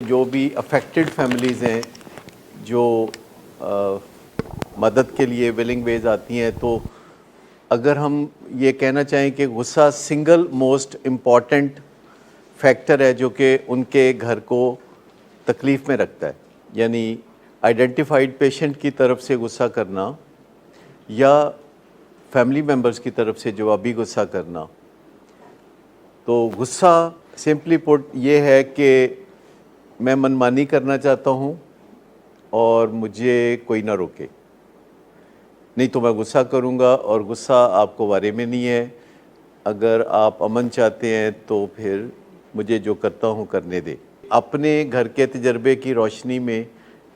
جو بھی affected families ہیں جو مدد کے لیے ولنگ ویز آتی ہیں، تو اگر ہم یہ کہنا چاہیں کہ غصہ سنگل موسٹ امپورٹنٹ فیکٹر ہے جو کہ ان کے گھر کو تکلیف میں رکھتا ہے، یعنی آئیڈینٹیفائڈ پیشنٹ کی طرف سے غصہ کرنا یا فیملی ممبرز کی طرف سے جوابی غصہ کرنا، تو غصہ سمپلی پٹ یہ ہے کہ میں منمانی کرنا چاہتا ہوں اور مجھے کوئی نہ روکے، نہیں تو میں غصہ کروں گا، اور غصہ آپ کو بارے میں نہیں ہے۔ اگر آپ امن چاہتے ہیں تو پھر مجھے جو کرتا ہوں کرنے دے۔ اپنے گھر کے تجربے کی روشنی میں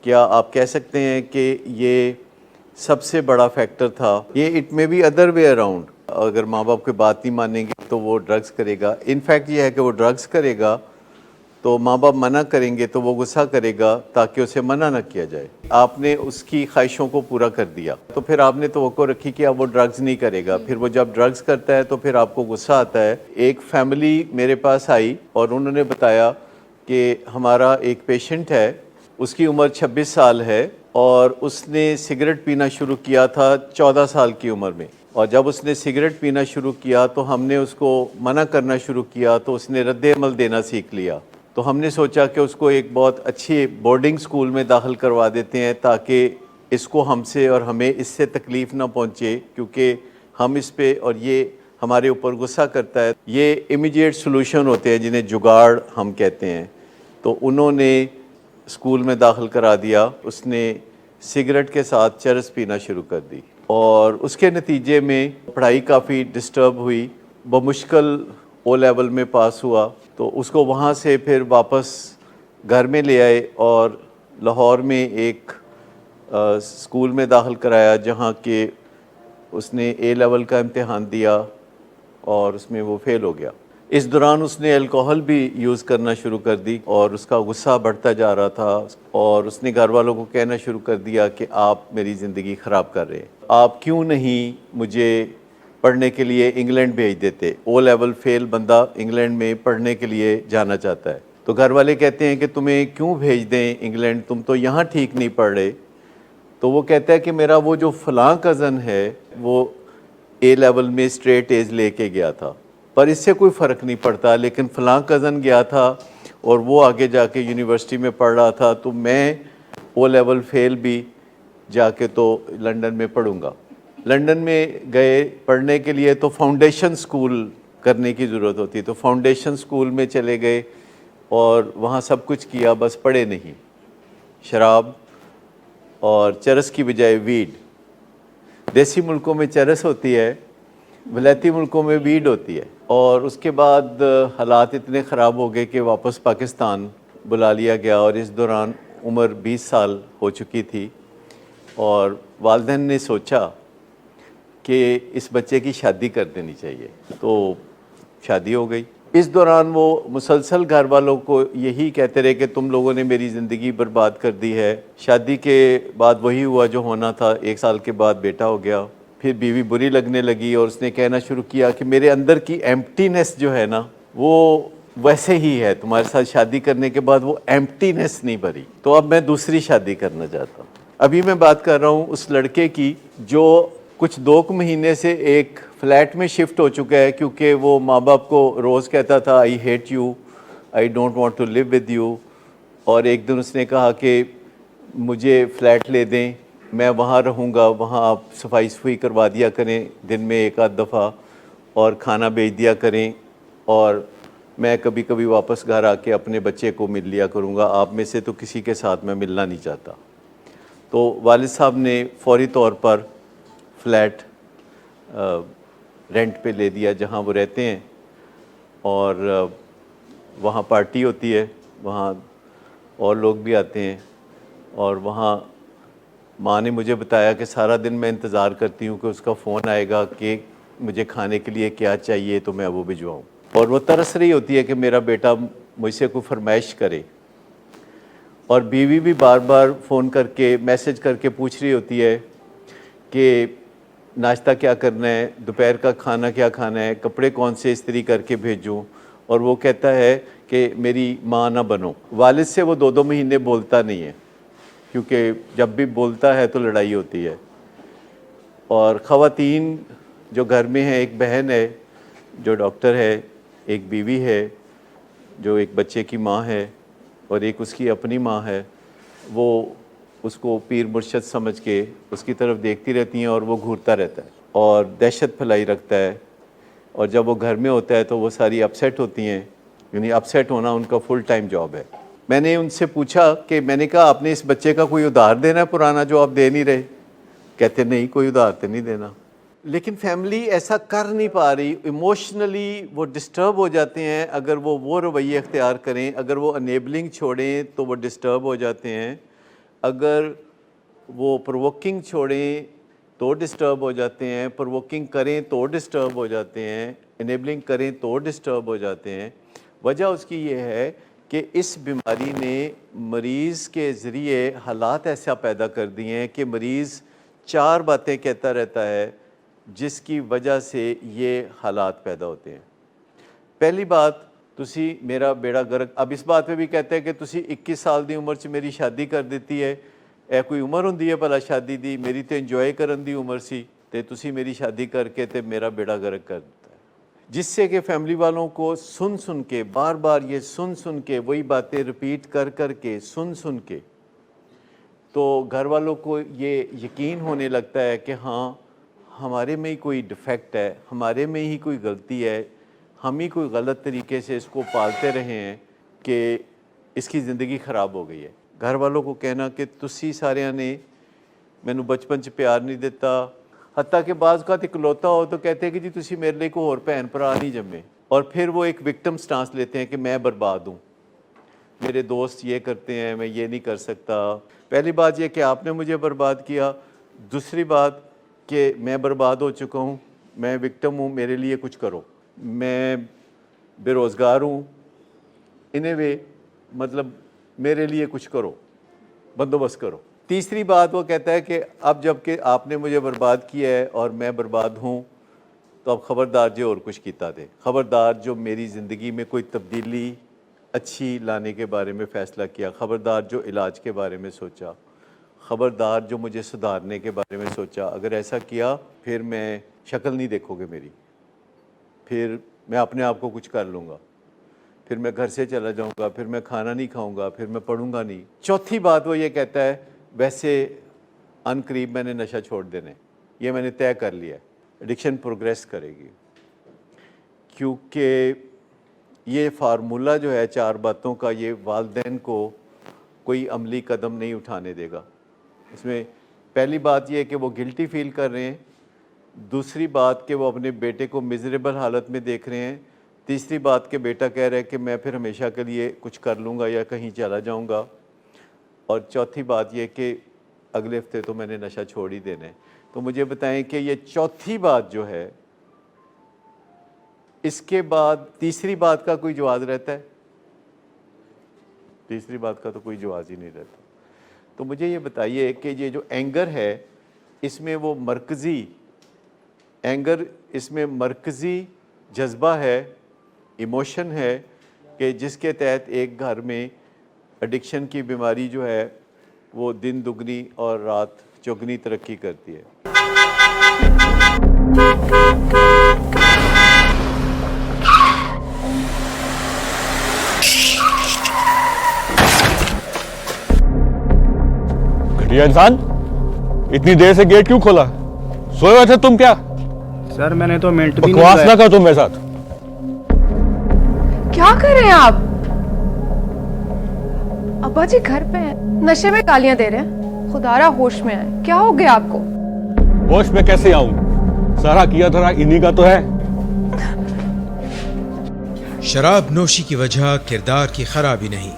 کیا آپ کہہ سکتے ہیں کہ یہ سب سے بڑا فیکٹر تھا؟ یہ اٹ میں بی ادر وے اراؤنڈ، اگر ماں باپ کی بات نہیں مانیں گے تو وہ ڈرگز کرے گا۔ ان فیکٹ یہ ہے کہ وہ ڈرگز کرے گا تو ماں باپ منع کریں گے تو وہ غصہ کرے گا تاکہ اسے منع نہ کیا جائے۔ آپ نے اس کی خواہشوں کو پورا کر دیا تو پھر آپ نے توقع رکھی کہ اب وہ ڈرگز نہیں کرے گا، پھر وہ جب ڈرگز کرتا ہے تو پھر آپ کو غصہ آتا ہے۔ ایک فیملی میرے پاس آئی اور انہوں نے بتایا کہ ہمارا ایک پیشنٹ ہے، اس کی عمر 26 سال ہے اور اس نے سگریٹ پینا شروع کیا تھا 14 سال کی عمر میں، اور جب اس نے سگریٹ پینا شروع کیا تو ہم نے اس کو منع کرنا شروع کیا تو اس نے رد عمل دینا سیکھ لیا۔ تو ہم نے سوچا کہ اس کو ایک بہت اچھی بورڈنگ سکول میں داخل کروا دیتے ہیں تاکہ اس کو ہم سے اور ہمیں اس سے تکلیف نہ پہنچے، کیونکہ ہم اس پہ اور یہ ہمارے اوپر غصہ کرتا ہے۔ یہ امیڈیٹ سلوشن ہوتے ہیں جنہیں جگاڑ ہم کہتے ہیں۔ تو انہوں نے اسکول میں داخل کرا دیا، اس نے سگریٹ کے ساتھ چرس پینا شروع کر دی، اور اس کے نتیجے میں پڑھائی کافی ڈسٹرب ہوئی، بمشکل او لیول میں پاس ہوا۔ تو اس کو وہاں سے پھر واپس گھر میں لے آئے اور لاہور میں ایک اسکول میں داخل کرایا جہاں کہ اس نے اے لیول کا امتحان دیا اور اس میں وہ فیل ہو گیا۔ اس دوران اس نے الکوہل بھی یوز کرنا شروع کر دی اور اس کا غصہ بڑھتا جا رہا تھا، اور اس نے گھر والوں کو کہنا شروع کر دیا کہ آپ میری زندگی خراب کر رہے ہیں، آپ کیوں نہیں مجھے پڑھنے کے لیے انگلینڈ بھیج دیتے؟ او لیول فیل بندہ انگلینڈ میں پڑھنے کے لیے جانا چاہتا ہے۔ تو گھر والے کہتے ہیں کہ تمہیں کیوں بھیج دیں انگلینڈ، تم تو یہاں ٹھیک نہیں پڑھ رہے۔ تو وہ کہتا ہے کہ میرا وہ جو فلاں کزن ہے وہ اے لیول میں اسٹریٹ ایز لے کے گیا تھا، پر اس سے کوئی فرق نہیں پڑتا، لیکن فلاں کزن گیا تھا اور وہ آگے جا کے یونیورسٹی میں پڑھ رہا تھا، تو میں او لیول فیل بھی جا کے تو لنڈن میں پڑھوں گا۔ لنڈن میں گئے پڑھنے کے لیے تو فاؤنڈیشن سکول کرنے کی ضرورت ہوتی ہے، تو فاؤنڈیشن سکول میں چلے گئے اور وہاں سب کچھ کیا، بس پڑھے نہیں۔ شراب اور چرس کی بجائے ویڈ، دیسی ملکوں میں چرس ہوتی ہے، ولایتی ملکوں میں ویڈ ہوتی ہے۔ اور اس کے بعد حالات اتنے خراب ہو گئے کہ واپس پاکستان بلا لیا گیا، اور اس دوران عمر 20 سال ہو چکی تھی، اور والدین نے سوچا کہ اس بچے کی شادی کر دینی چاہیے، تو شادی ہو گئی۔ اس دوران وہ مسلسل گھر والوں کو یہی کہتے رہے کہ تم لوگوں نے میری زندگی برباد کر دی ہے۔ شادی کے بعد وہی ہوا جو ہونا تھا، 1 سال کے بعد بیٹا ہو گیا۔ پھر بیوی بری لگنے لگی اور اس نے کہنا شروع کیا کہ میرے اندر کی ایمپٹینس جو ہے نا وہ ویسے ہی ہے، تمہارے ساتھ شادی کرنے کے بعد وہ ایمپٹینس نہیں بھری، تو اب میں دوسری شادی کرنا چاہتا ہوں۔ ابھی میں بات کر رہا ہوں اس لڑکے کی جو کچھ 2 مہینے سے ایک فلیٹ میں شفٹ ہو چکا ہے، کیونکہ وہ ماں باپ کو روز کہتا تھا I hate you, I don't want to live with you, اور ایک دن اس نے کہا کہ مجھے فلیٹ لے دیں، میں وہاں رہوں گا، وہاں آپ صفائی صفائی کروا دیا کریں دن میں 1 آدھ دفعہ، اور کھانا بھیج دیا کریں، اور میں کبھی کبھی واپس گھر آ کے اپنے بچے کو مل لیا کروں گا، آپ میں سے تو کسی کے ساتھ میں ملنا نہیں چاہتا۔ تو والد صاحب نے فوری طور پر فلیٹ رینٹ پہ لے دیا جہاں وہ رہتے ہیں، اور وہاں پارٹی ہوتی ہے، وہاں اور لوگ بھی آتے ہیں، اور وہاں ماں نے مجھے بتایا کہ سارا دن میں انتظار کرتی ہوں کہ اس کا فون آئے گا کہ مجھے کھانے کے لیے کیا چاہیے تو میں وہ بھجواؤں، اور وہ ترس رہی ہوتی ہے کہ میرا بیٹا مجھ سے کوئی فرمائش کرے، اور بیوی بھی بار بار فون کر کے میسج کر کے پوچھ رہی ہوتی ہے کہ ناشتہ کیا کرنا ہے، دوپہر کا کھانا کیا کھانا ہے، کپڑے کون سے استری کر کے بھیجوں، اور وہ کہتا ہے کہ میری ماں نہ بنو. والد سے وہ 2 مہینے بولتا نہیں ہے کیونکہ جب بھی بولتا ہے تو لڑائی ہوتی ہے. اور خواتین جو گھر میں ہیں، ایک بہن ہے جو ڈاکٹر ہے، ایک بیوی ہے جو ایک بچے کی ماں ہے، اور ایک اس کی اپنی ماں ہے. وہ اس کو پیر مرشد سمجھ کے اس کی طرف دیکھتی رہتی ہیں اور وہ گھورتا رہتا ہے اور دہشت پھیلائی رکھتا ہے. اور جب وہ گھر میں ہوتا ہے تو وہ ساری اپسیٹ ہوتی ہیں، یعنی اپسیٹ ہونا ان کا فل ٹائم جاب ہے. میں نے ان سے پوچھا کہ میں نے کہا آپ نے اس بچے کا کوئی ادھار دینا ہے پرانا جو آپ دے نہیں رہے؟ کہتے نہیں، کوئی ادھار تو نہیں دینا. لیکن فیملی ایسا کر نہیں پا رہی، ایموشنلی وہ ڈسٹرب ہو جاتے ہیں. اگر وہ رویے اختیار کریں، اگر وہ انیبلنگ چھوڑیں تو وہ ڈسٹرب ہو جاتے ہیں. اگر وہ پرووکنگ چھوڑیں تو ڈسٹرب ہو جاتے ہیں، پرووکنگ کریں تو ڈسٹرب ہو جاتے ہیں، انیبلنگ کریں تو ڈسٹرب ہو جاتے ہیں. وجہ اس کی یہ ہے کہ اس بیماری نے مریض کے ذریعے حالات ایسا پیدا کر دیے ہیں کہ مریض 4 باتیں کہتا رہتا ہے جس کی وجہ سے یہ حالات پیدا ہوتے ہیں. پہلی بات، تسی میرا بیڑا گرک. اب اس بات پہ بھی کہتے ہیں کہ تسی 21 سال دی عمر چ میری شادی کر دیتی ہے. اے کوئی عمر ہوندی ہے بھلا شادی دی؟ میری تے انجوائے کرن دی عمر سی تے تسی میری شادی کر کے تے میرا بیڑا گرک کر دیتا ہے. جس سے کہ فیملی والوں کو سن کے بار بار یہ سن کے وہی باتیں رپیٹ کر کے سن کے تو گھر والوں کو یہ یقین ہونے لگتا ہے کہ ہاں ہمارے میں ہی کوئی ڈیفیکٹ ہے، ہمارے میں ہی کوئی غلطی ہے، ہم ہی کوئی غلط طریقے سے اس کو پالتے رہے ہیں کہ اس کی زندگی خراب ہو گئی ہے. گھر والوں کو کہنا کہ تسی سارے نے مینوں بچپن چ پیار نہیں دیتا، حتیٰ کہ بعض کا اکلوتا ہو تو کہتے ہیں کہ جی تسی میرے لیے کوئی اور بہن بھرا نہیں جمے. اور پھر وہ ایک وکٹم سٹانس لیتے ہیں کہ میں برباد ہوں، میرے دوست یہ کرتے ہیں، میں یہ نہیں کر سکتا. پہلی بات یہ کہ آپ نے مجھے برباد کیا. دوسری بات کہ میں برباد ہو چکا ہوں، میں وکٹم ہوں، میرے لیے کچھ کرو. میں بے روزگار ہوں، انہیں وے مطلب میرے لیے کچھ کرو، بندوبست کرو. تیسری بات وہ کہتا ہے کہ اب جب کہ آپ نے مجھے برباد کیا ہے اور میں برباد ہوں تو اب خبردار جو اور کچھ کیتا دے، خبردار جو میری زندگی میں کوئی تبدیلی اچھی لانے کے بارے میں فیصلہ کیا، خبردار جو علاج کے بارے میں سوچا، خبردار جو مجھے سدھارنے کے بارے میں سوچا. اگر ایسا کیا پھر میں شکل نہیں دیکھو گے میری، پھر میں اپنے آپ کو کچھ کر لوں گا، پھر میں گھر سے چلا جاؤں گا، پھر میں کھانا نہیں کھاؤں گا، پھر میں پڑھوں گا نہیں. چوتھی بات وہ یہ کہتا ہے ویسے ان قریب میں نے نشہ چھوڑ دینے، یہ میں نے طے کر لیا ہے. ایڈکشن پروگریس کرے گی کیونکہ یہ فارمولہ جو ہے 4 باتوں کا یہ والدین کو کوئی عملی قدم نہیں اٹھانے دے گا. اس میں پہلی بات یہ ہے کہ وہ گلٹی فیل کر رہے ہیں، دوسری بات کہ وہ اپنے بیٹے کو میزریبل حالت میں دیکھ رہے ہیں، تیسری بات کہ بیٹا کہہ رہا ہے کہ میں پھر ہمیشہ کے لیے کچھ کر لوں گا یا کہیں چلا جاؤں گا، اور چوتھی بات یہ کہ اگلے ہفتے تو میں نے نشہ چھوڑ ہی دینا ہے. تو مجھے بتائیں کہ یہ چوتھی بات جو ہے اس کے بعد تیسری بات کا کوئی جواز رہتا ہے؟ تیسری بات کا تو کوئی جواز ہی نہیں رہتا. تو مجھے یہ بتائیے کہ یہ جو اینگر ہے اس میں وہ مرکزی اینگر، اس میں مرکزی جذبہ ہے، ایموشن ہے کہ جس کے تحت ایک گھر میں ایڈکشن کی بیماری جو ہے وہ دن دگنی اور رات چوگنی ترقی کرتی ہے. گھٹیا انسان، اتنی دیر سے گیٹ کیوں کھولا؟ سوئے ہوئے تھے تم کیا؟ سر میں نے تو منٹ بھی بکواس نہ کر تم میرے ساتھ. کیا کر رہے ہیں آپ؟ ابا جی گھر پہ ہیں، نشے میں گالیاں دے رہے ہیں. خدارا ہوش میں آئے، کیا ہو گیا آپ کو؟ ہوش میں کیسے آؤں؟ سارا کیا دھرا انہی کا تو ہے. شراب نوشی کی وجہ کردار کی خرابی نہیں،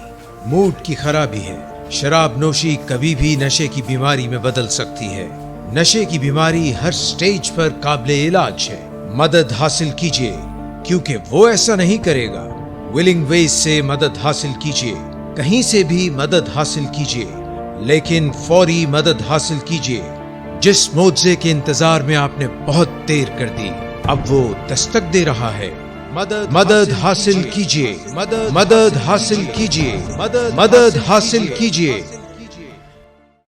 موڈ کی خرابی ہے. شراب نوشی کبھی بھی نشے کی بیماری میں بدل سکتی ہے. نشے کی بیماری ہر سٹیج پر قابل علاج ہے. مدد حاصل کیجیے کیونکہ وہ ایسا نہیں کرے گا. ولنگ ویز سے مدد حاصل کیجیے، کہیں سے بھی مدد حاصل کیجیے، لیکن فوری مدد حاصل کیجیے. جس معجزے کے انتظار میں آپ نے بہت دیر کر دی اب وہ دستک دے رہا ہے. مدد حاصل کیجیے، مدد حاصل کیجیے، مدد حاصل کیجیے۔